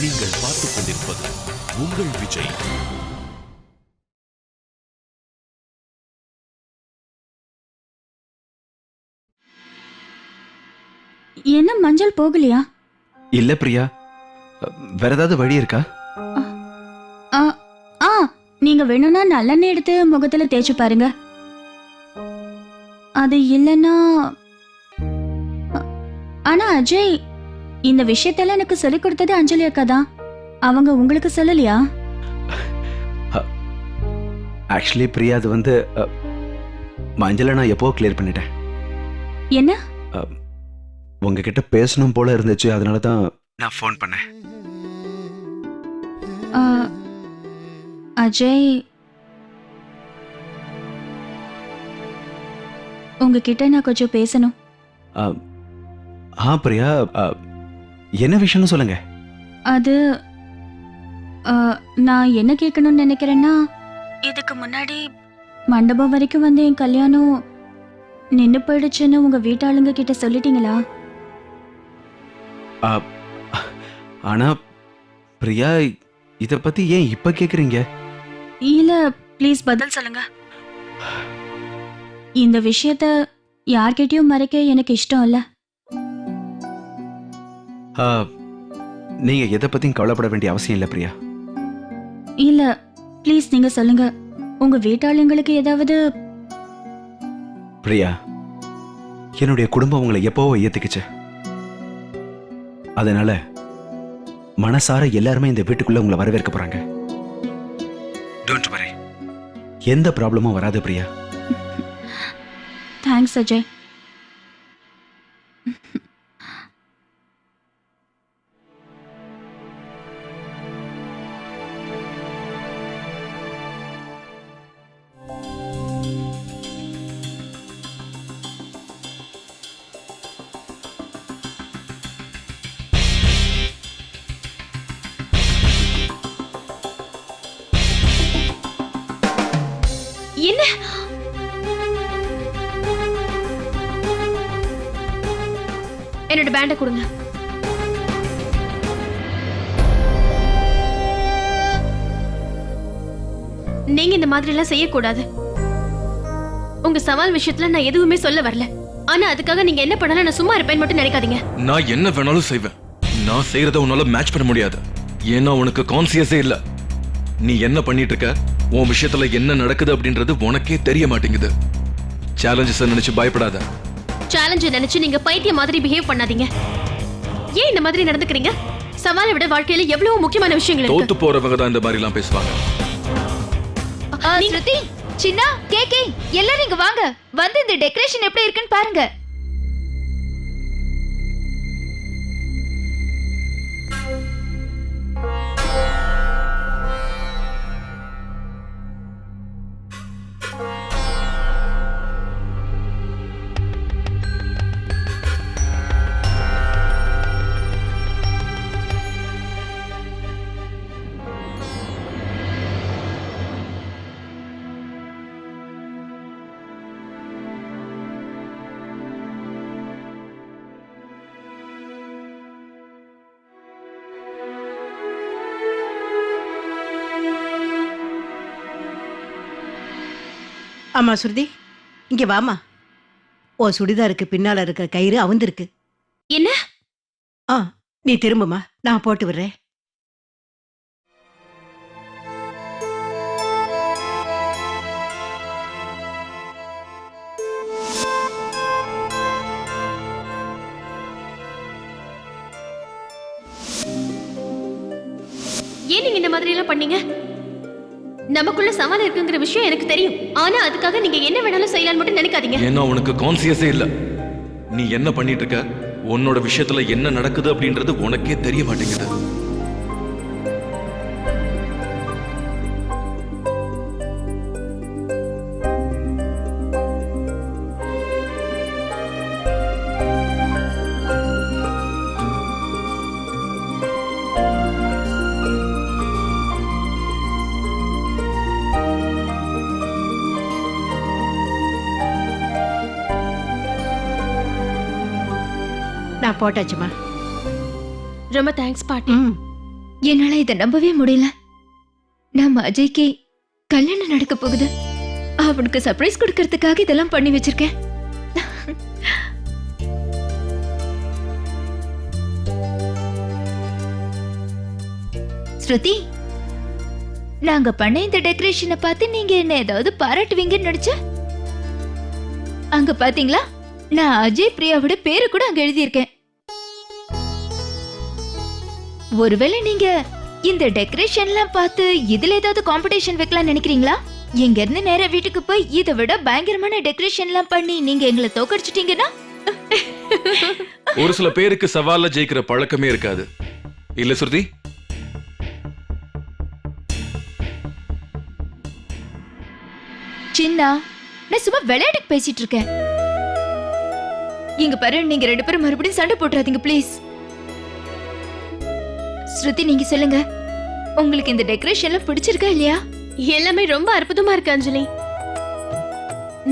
நீங்கள் பார்த்துக் கொண்டிருப்பது உங்கள் விஜய். என்ன மஞ்சள் போகலையா? இல்ல பிரியா, வேற ஏதாவது வழி இருக்கா? ஆ, ஆ, நீங்க வேணும்னா நல்லெண்ணெய் எடுத்து முகத்துல தேய்ச்சு பாருங்க. அது இல்லைன்னா ஆனா அஜய், இந்த விஷயத்தெல்லாம் எனக்கு சொல்லிக் கொடுத்தது அஞ்சலி அக்கா தான். அவங்க உங்களுக்கு சொல்லலையா? ஆக்சுவலி பிரியா, அது வந்து மஞ்சளை நான் எப்போ கிளியர் பண்ணிட்டேன். என்ன? உங்ககிட்ட பேசணும் போல இருந்துச்சு, அதனால தான் நான் ஃபோன் பண்ணேன். ஆ, அஜய், உங்ககிட்ட நான் கொஞ்சம் பேசணும். பிரியா, என்ன விஷயம்னு சொல்லுங்க. அது நான் என்ன கேட்கணும்னு நினைக்கிறேன்னா, இதுக்கு முன்னாடி மண்டபம் வரைக்கும் வந்து என் கல்யாணம் நின்று போயிடுச்சுன்னு உங்க வீட்டாளுங்க கிட்ட சொல்லிட்டீங்களா? ஆனா பிரியா, இத பத்தி ஏன் இப்ப கேக்குறீங்க? இல்ல, ப்ளீஸ் பதில் சொல்லுங்க. இந்த விஷயத்த யார்கிட்டயும் மறைக்க எனக்கு இஷ்டம் இல்ல. நீங்க எதை பத்தியும் கவலைப்பட வேண்டிய அவசியம் இல்ல பிரியா. இல்ல, ப்ளீஸ் நீங்க சொல்லுங்க. உங்க வீட்டாளுங்களுக்கு ஏதாவது... பிரியா, என்னுடைய குடும்பம் உங்களை எப்பவோ ஏத்துக்குச்சு. அதனால மனசார எல்லாருமே இந்த வீட்டுக்குள்ள உங்களை வரவேற்க போறாங்க. டோன்ட் வரி, எந்த ப்ராப்ளமும் வராது பிரியா. தேங்க்ஸ் அஜய். என்ன? என்னோட பேண்ட கொடுங்க. நீங்க இந்த மாதிரி எல்லாம் செய்யக்கூடாது. உங்க சவால் விஷயத்துல நான் எதுவுமே சொல்ல வரல. ஆனா அதுக்காக நீங்க என்ன பண்ணாலும் நான் சும்மா இருப்பேன்னு மட்டும் நினைக்காதீங்க. நான் என்ன வேணாலும் செய்வேன். நான் செய்யறத உன்னால மேட்ச் பண்ண முடியாது. ஏன்னா உனக்கு கான்சியஸே இல்ல. நீ என்ன பண்ணிட்டு இருக்க, உன் விஷயத்துல என்ன நடக்குது அப்படின்றது உனக்கே தெரிய மாட்டேங்குது. சேலஞ்சஸ் நினைச்சு பயப்படாத. சேலஞ்ச் நினைச்சு நீங்க பைத்தியம் மாதிரி பிஹேவ் பண்ணாதீங்க. ஏன் இந்த மாதிரி நடந்துக்கிறீங்க? சவாலை விட வாழ்க்கையில எவ்வளவு முக்கியமான விஷயங்கள் இருக்கு. தோத்து போறவங்க தான் இந்த மாதிரி எல்லாம் பேசுவாங்க. ஸ்ருதி, சின்னா, கேகே, எல்லாரும் இங்க வாங்க. வந்து இந்த டெக்கரேஷன் எப்படி இருக்குன்னு பாருங்க. ஆமா ஸ்ருதி, இங்க வாமா. ஓ சுடிதாருக்கு பின்னால இருக்கிற கயிறு அவுந்திருக்கு. என்ன? நீ திரும்புமா, நான் போட்டு விடுறேன். ஏன் நீங்க இந்த மாதிரி எல்லாம் பண்ணீங்க? நமக்குள்ள சவால் இருக்குங்கிற விஷயம் எனக்கு தெரியும். ஆனா அதுக்காக நீங்க என்ன வேணாலும் செய்யலாம்னு மட்டும் நினைக்காதீங்க. ஏன்னா உனக்கு கான்சியஸே இல்ல. நீ என்ன பண்ணிட்டு இருக்க, உன்னோட விஷயத்துல என்ன நடக்குது அப்படின்றது உனக்கே தெரிய மாட்டேங்குது. நான் போட்டாச்சுமா. ரொம்ப தேங்க்ஸ் பாட்டி. என்னால இதை நம்பவே முடியல. நம்ம அஜய்க்கு கல்யாணம் நடக்க போகுது. அவனுக்கு சர்ப்ரைஸ் கொடுக்கறதுக்காக இதெல்லாம் பண்ணி வச்சிருக்கேன். ஸ்ருதி, நாங்க பண்ண இந்த டெக்கரேஷனை பார்த்து நீங்க என்ன ஏதாவது பாராட்டுவீங்கன்னு நினைச்ச. அங்க பாத்தீங்களா, நான் அஜய் பிரியாவோட பேரு கூட அங்க எழுதியிருக்கேன். ஒருவேளை நீங்க இந்த டெக்கரேஷன்லாம் பார்த்து இதுல ஏதாவது காம்படிஷன் வைக்கலாம் நினைக்கிறீங்களா? இங்க இருந்து நேரா வீட்டுக்கு போய் இதை விட பயங்கரமான டெக்கரேஷன்லாம் பண்ணி நீங்க எங்களை தோக்கடிச்சிட்டீங்கன்னா ஒரு சில பேருக்கு சவால்ல ஜெயிக்கிற பழக்கமே இருக்காது இல்ல ஸ்ருதி? சின்னா, நான் சும்மா விளையாட்டுக்கு பேசிட்டு இருக்கேன். இங்க பாரு, நீங்க ரெண்டு பேரும் மறுபடியும் சண்டை போட்டுறாதீங்க ப்ளீஸ். ஸ்ருதி, நீங்க சொல்லுங்க, உங்களுக்கு இந்த டெக்கரேஷன்லாம் பிடிச்சிருக்கா இல்லையா? எல்லாமே ரொம்ப அற்புதமா இருக்கு அஞ்சலி.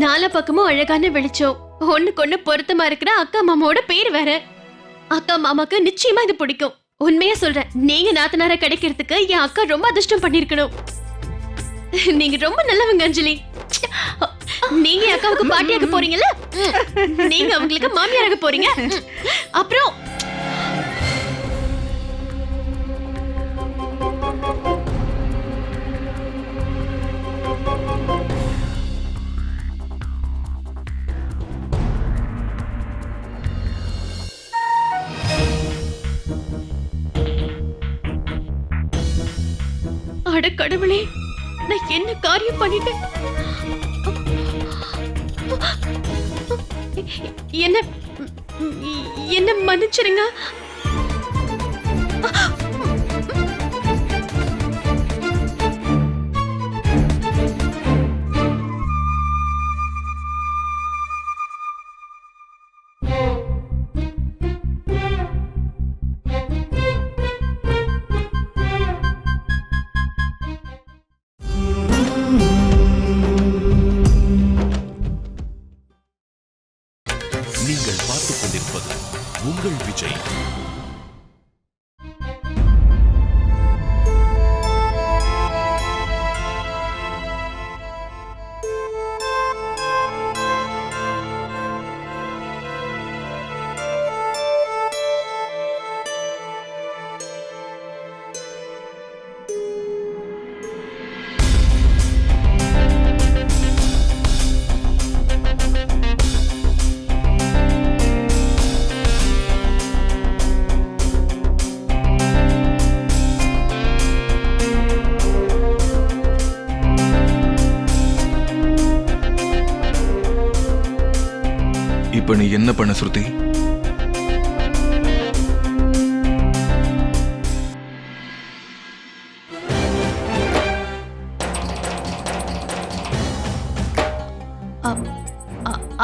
நாலா பக்கமும் அழகான வெளிச்சம், ஒண்ணுக்கு பொருத்தமா இருக்கிற அக்கா மாமாவோட பேர் வேற. அக்கா மாமாக்கு நிச்சயமா இது பிடிக்கும். உண்மையா சொல்றேன், நீங்க நாத்தனார கிடைக்கிறதுக்கு என் அக்கா ரொம்ப அதிர்ஷ்டம் பண்ணிருக்கணும். நீங்க ரொம்ப நல்லவங்க அஞ்சலி. நீங்க அக்காவுக்கு பாட்டியாக போறீங்கல்ல, நீங்க அவங்களுக்கு மாமியாராக போறீங்க. அப்புறம் அட கடவுளே, நான் என்ன காரியம் பண்ணிட்டேன்? என்ன என்ன மன்னிச்சிருங்க. நீங்கள் பார்த்துக் கொண்டிருப்பது உங்கள் விஜய். இப்ப நீ என்ன பண்ண ஸ்ருதி?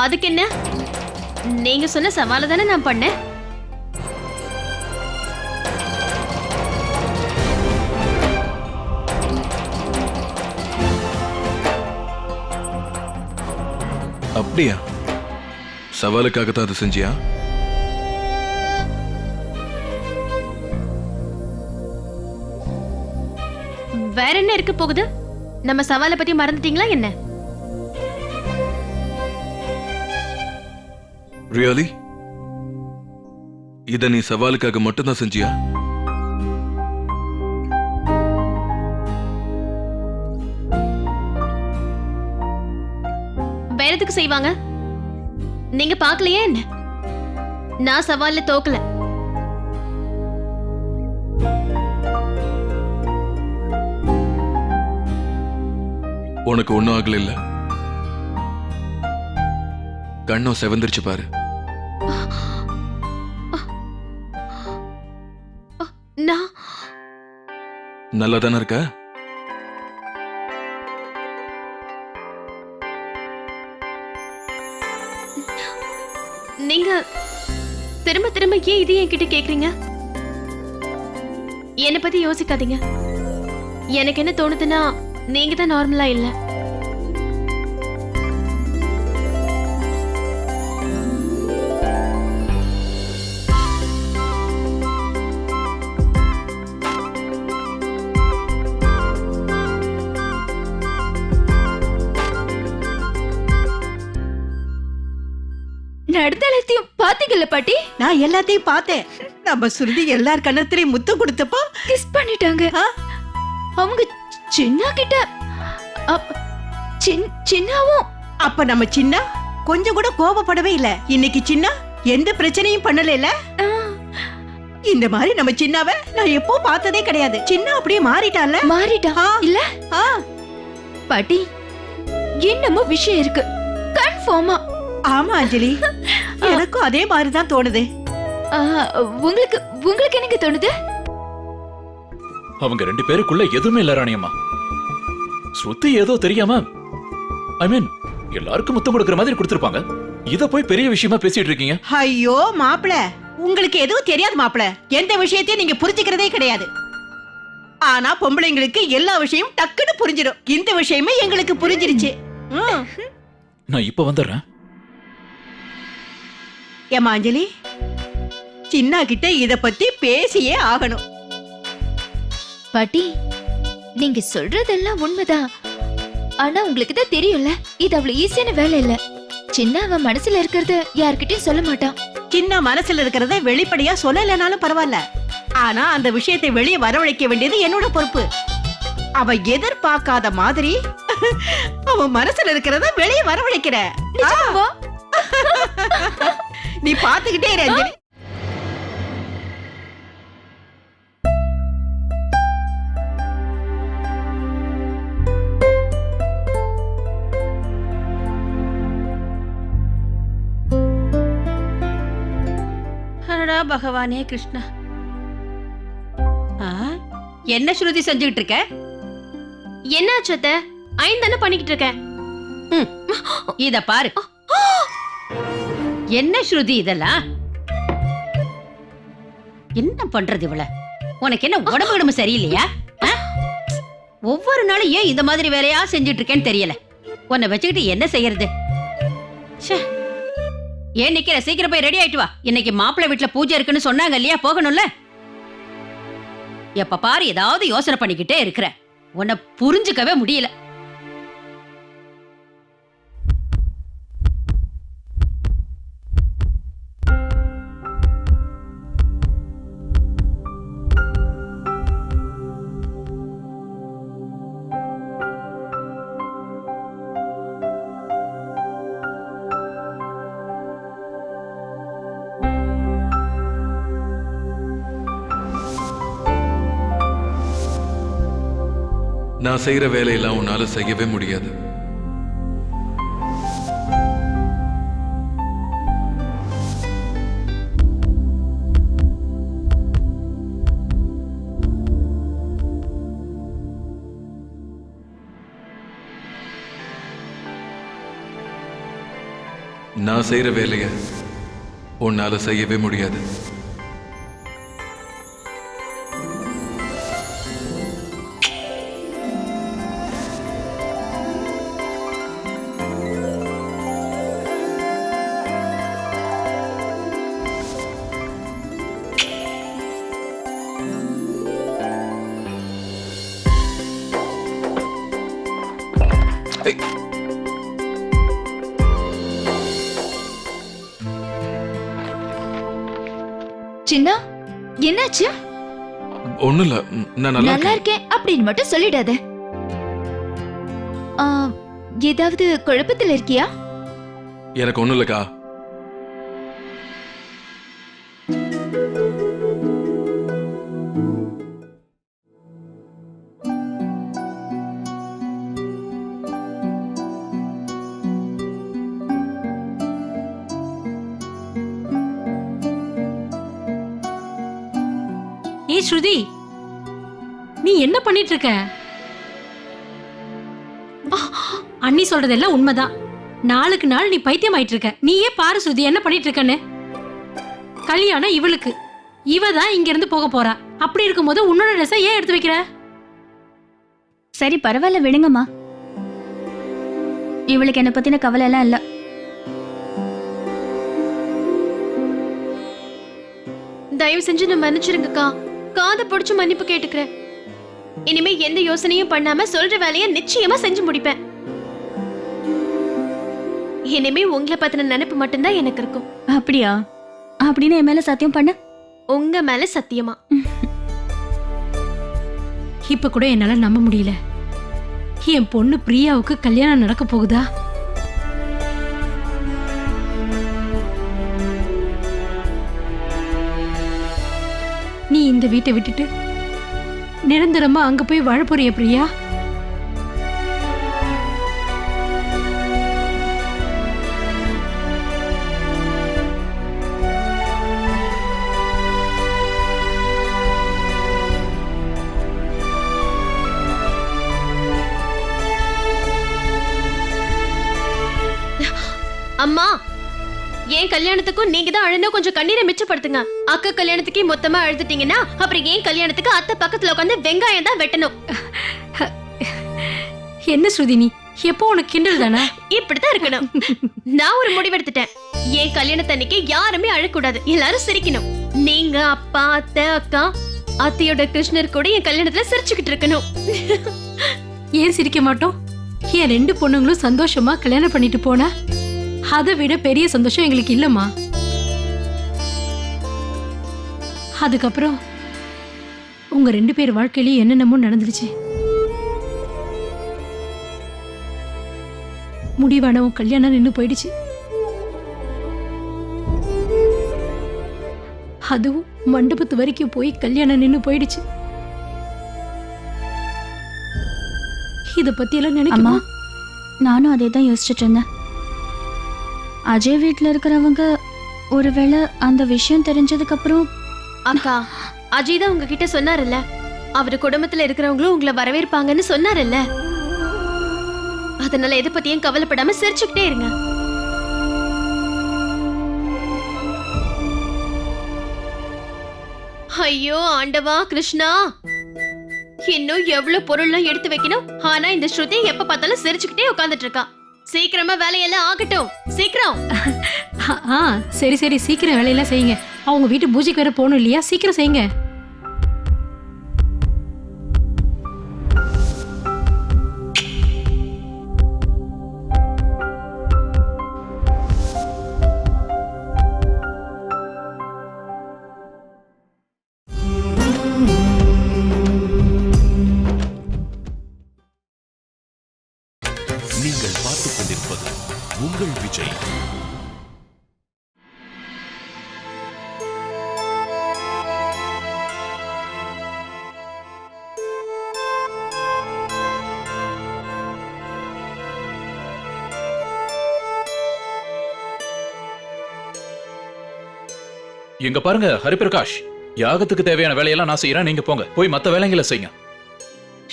அதுக்கு என்ன, நீங்க சொன்ன சவால தானே நான் பண்ணேன். அப்படியா? சவாலுக்காகத்தான் அதை செஞ்சியா? வேற என்ன இருக்க போகுது? நம்ம சவாலை பத்தி மறந்துட்டீங்களா என்ன? ரியலி? இத நீ சவாலுக்காக மட்டும்தான் செஞ்சியா? வேற எதுக்கு செய்வாங்க? நீங்க பாக்கலையே என்ன? நான் சவால்ல தோக்கல. உனக்கு ஒண்ணும் ஆகல இல்ல? கண்ணும் செவந்திருச்சு பாரு. நான் நல்லா தானே இருக்க? நீங்க திரும்ப திரும்ப ஏன் இது என்கிட்ட கேக்குறீங்க? என்னை பத்தி யோசிக்காதீங்க. எனக்கு என்ன தோணுதுன்னா, நீங்க தான் நார்மலா இல்ல. பாட்டி? நான் எல்லாத்தையும் பார்த்தேன். நம்ம சுருதி எல்லார் கண்ணத்திலையும் முத்தம் கொடுத்தப்போ கிஸ் பண்ணிட்டாங்க. ஆ? அவங்க சின்ன கிட்ட சின்னாவும் அப்ப நம்ம சின்ன கொஞ்சம் கூட கோபப்படவே இல்ல. இன்னைக்கு சின்ன எந்த பிரச்சனையும் பண்ணல. ஆ, இந்த மாதிரி நம்ம சின்னாவை நான் எப்போ பார்த்ததே கிடையாது. சின்ன அப்படியே மாறிட்டால. மாறிட்டா ஆ. இல்ல ஆ, பாட்டி? என்னமோ விஷயம் இருக்கு கன்ஃபார்மா. ஆமா அஞ்சலி, எனக்கும் அதே மாதிரி தான் தோணுது. உங்களுக்கு உங்களுக்கு என்னங்க தோணுது? அவங்க ரெண்டு பேருக்குள்ள எதுவுமே இல்ல ராணியம்மா. ஸ்ருதி ஏதோ தெரியாம எல்லாருக்கும் முத்தம் கொடுக்கிற மாதிரி கொடுத்திருப்பாங்க. இத போய் பெரிய விஷயமா பேசிட்டு இருக்கீங்க. ஐயோ மாப்பிள, உங்களுக்கு எதுவும் தெரியாது மாப்பிள. எந்த விஷயத்தையும் நீங்க புரிஞ்சுக்கிறதே கிடையாது. ஆனா பொம்பளைங்களுக்கு எல்லா விஷயமும் டக்குன்னு புரிஞ்சிடும். இந்த விஷயமே எங்களுக்கு புரிஞ்சிருச்சு. நான் இப்ப வந்துடுறேன். ஏமா அஞ்சலி, சின்ன கிட்ட இத பத்தி பேசியே ஆகணும். பாட்டி, நீங்க சொல்றதெல்லாம் உண்மைதான். ஆனா உங்களுக்கு தான் தெரியும்ல, இது அவ்வளவு ஈஸியான வேலை இல்ல. சின்ன அவன் மனசுல இருக்கிறது யார்கிட்டயும் சொல்ல மாட்டான். சின்ன மனசுல இருக்கிறத வெளிப்படையா சொல்லலைனாலும் பரவாயில்ல. ஆனா அந்த விஷயத்தை வெளியே வரவழைக்க வேண்டியது என்னோட பொறுப்பு. அவ எதிர்பார்க்காத மாதிரி அவன் மனசுல இருக்கிறத வெளியே வரவழைக்கிற. நிஜமாவா? நீ பாத்துக்கிட்டே இரு அஞ்சலி. பகவானே கிருஷ்ணா, என்ன ஸ்ருதி செஞ்சுக்கிட்டு இருக்க? என்னாச்சு அத்தை? ஐன் தானே பண்ணிக்கிட்டு இருக்கேன். இத பாரு. என்ன ஸ்ருதி இதெல்லாம்? என்ன பண்றது இவள? உனக்கு என்ன உடம்பு கிடம்பு சரியில்லையா? ஒவ்வொரு நாளும் ஏன் இந்த மாதிரி வேலையா செஞ்சுட்டு இருக்கேன்னு தெரியல. உன்னை வச்சுக்கிட்டு என்ன செய்யறது? ஏன் நிக்கிற? சீக்கிரம் போய் ரெடி ஆயிட்டு வா. இன்னைக்கு மாப்பிள்ளை வீட்டுல பூஜை இருக்குன்னு சொன்னாங்க இல்லையா? போகணும்ல. எப்ப பாரு ஏதாவது யோசனை பண்ணிக்கிட்டே இருக்கிற. உன்னை புரிஞ்சுக்கவே முடியல. நான் செய்யற வேலையெல்லாம் உன்னால செய்யவே முடியாது. நான் செய்யற வேலைய உன்னால செய்யவே முடியாது. சின்ன, என்னாச்சு? ஒண்ணும் இல்ல, நான் நல்லா நல்லா இருக்கேன் அப்படின்னு மட்டும் சொல்லிடாத. ஏதாவது குழப்பத்தில் இருக்கியா? எனக்கு ஒண்ணும் இல்லக்கா. ஏய் ஸ்ருதி, நீ என்ன பண்ணிட்டு இருக்க? அண்ணி சொல்றதெல்லாம் உண்மைதான். நாளுக்கு நாள் நீ பைத்தியம் ஆயிட்டு இருக்க. நீயே பாரு ஸ்ருதி என்ன பண்ணிட்டு இருக்கன்னு. கல்யாணம் இவளுக்கு, இவ தான் இங்க இருந்து போக போறா. அப்படி இருக்கும்போது உன்னோட ட்ரெஸ்ஸை ஏன் எடுத்து வைக்கிற? சரி பரவாயில்ல, விடுங்கம்மா. இவளுக்கு என்ன பத்தின கவலை எல்லாம் இல்ல. தயவு செஞ்சு நான் மன்னிச்சிருங்கக்கா. காதை பிடிச்சு மன்னிப்பு கேட்டுக்கிறேன். இனிமே எந்த யோசனையும் பண்ணாம சொல்ற வேலையை நிச்சயமா செஞ்சு முடிப்பேன். இனிமே உங்களை பத்தின நினைப்பு மட்டும்தான் எனக்கு இருக்கும். அப்படியா? அப்படின்னு என் மேல சத்தியம் பண்ண. உங்க மேல சத்தியமா? இப்ப கூட என்னால நம்ப முடியல. என் பொண்ணு பிரியாவுக்கு கல்யாணம் நடக்க போகுதா? நீ இந்த வீட்டை விட்டுட்டு நிரந்தரமா அங்க போய் வாழ போறிய பிரியா? அம்மா, என் கல்யாணத்துக்கும் நீங்க தான் அழுந்தா கொஞ்சம் கண்ணீரை மிச்சப்படுத்துங்க. அக்கா கல்யாணத்துக்கே மொத்தமா அழுதுட்டீங்கன்னா அப்புறம் ஏன் கல்யாணத்துக்கு அத்தை பக்கத்துல உட்காந்து வெங்காயம் தான் வெட்டணும். என்ன ஸ்ருதி, நீ எப்போ உனக்கு கிண்டல் தானே? இப்படித்தான் இருக்கணும். நான் ஒரு முடிவெடுத்துட்டேன். என் கல்யாணத்தன்னைக்கு யாருமே அழக்கூடாது, எல்லாரும் சிரிக்கணும். நீங்க, அப்பா, அத்தை, அக்கா, அத்தையோட கிருஷ்ணர் கூட என் கல்யாணத்துல சிரிச்சுக்கிட்டு இருக்கணும். ஏன் சிரிக்க மாட்டோம்? என் 2 பொண்ணுங்களும் சந்தோஷமா கல்யாணம் பண்ணிட்டு போனா அதை விட பெரிய சந்தோஷம் எங்களுக்கு இல்லம்மா. அதுக்கப்புறம் உங்க 2 பேர் வாழ்க்கையிலயும் என்னென்னமோ நடந்துருச்சு. முடிவான உன் கல்யாணம் நின்னு போயிடுச்சு. அதுவும் மண்டபத்து வரைக்கும் போய் கல்யாணம் நின்னு போயிடுச்சு. இத பத்தி எல்லாம் அம்மா, நினைக்கமா? நானும் அதே தான் யோசிச்சுட்டு இருந்தேன். அஜய் வீட்ல இருக்கிறவங்க ஒருவேளை அந்த விஷயம் தெரிஞ்சதுக்கு அப்புறம். அக்கா, அஜய் தான் உங்ககிட்ட சொன்னார்ல, அவரு குடும்பத்துல இருக்கிறவங்களும் உங்களை வரவேற்பாங்கன்னு சொன்னார்ல. அதனால எதை பத்தியும் கவலைப்படாம சிரிச்சுக்கிட்டே இருங்க. ஐயோ ஆண்டவா கிருஷ்ணா, இன்னும் எவ்வளவு பொருள்லாம் எடுத்து வைக்கணும். ஆனா இந்த ஸ்ருதி எப்ப பார்த்தாலும் சிரிச்சுக்கிட்டே உட்கார்ந்துட்டு இருக்கா. சீக்கிரமா வேலையெல்லாம் ஆகட்டும், சீக்கிரம். சரி சரி, சீக்கிரம் வேலையெல்லாம் செய்யுங்க. அவங்க வீட்டு பூஜைக்கு வேற போகணும் இல்லையா? சீக்கிரம் செய்யுங்க. நீங்கள் பார்த்துக் கொண்டிருப்பது உங்கள் விஜய். எங்க பாருங்க ஹரிபிரகாஷ், யாகத்துக்கு தேவையான வேலையெல்லாம் நான் செய்யறேன், நீங்க போங்க. போய் மத்த வேலைங்களை செய்யுங்க.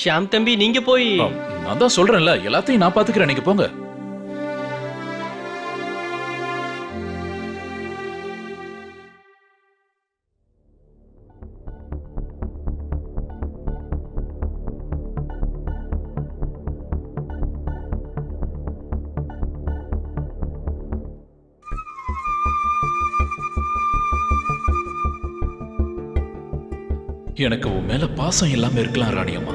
ஷாம் தம்பி, நீங்க போய். நான் தான் சொல்றேன்ல, எல்லாத்தையும் நான் பாத்துக்கிறேன், நீங்க போங்க. எனக்கு உன் மேல பாசம் இல்லாம இருக்கலாம் ராணியம்மா,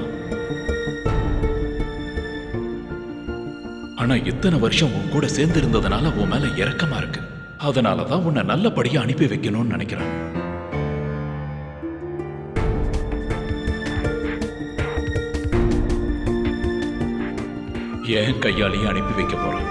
ஆனா இத்தனை வருஷம் உன் கூட சேர்ந்து இருந்ததுனால உன் மேல இரக்கமா இருக்கு. அதனாலதான் உன்னை நல்லபடியா அனுப்பி வைக்கணும்னு நினைக்கிறேன். என் கையாலேயே அனுப்பி வைக்க போறேன்.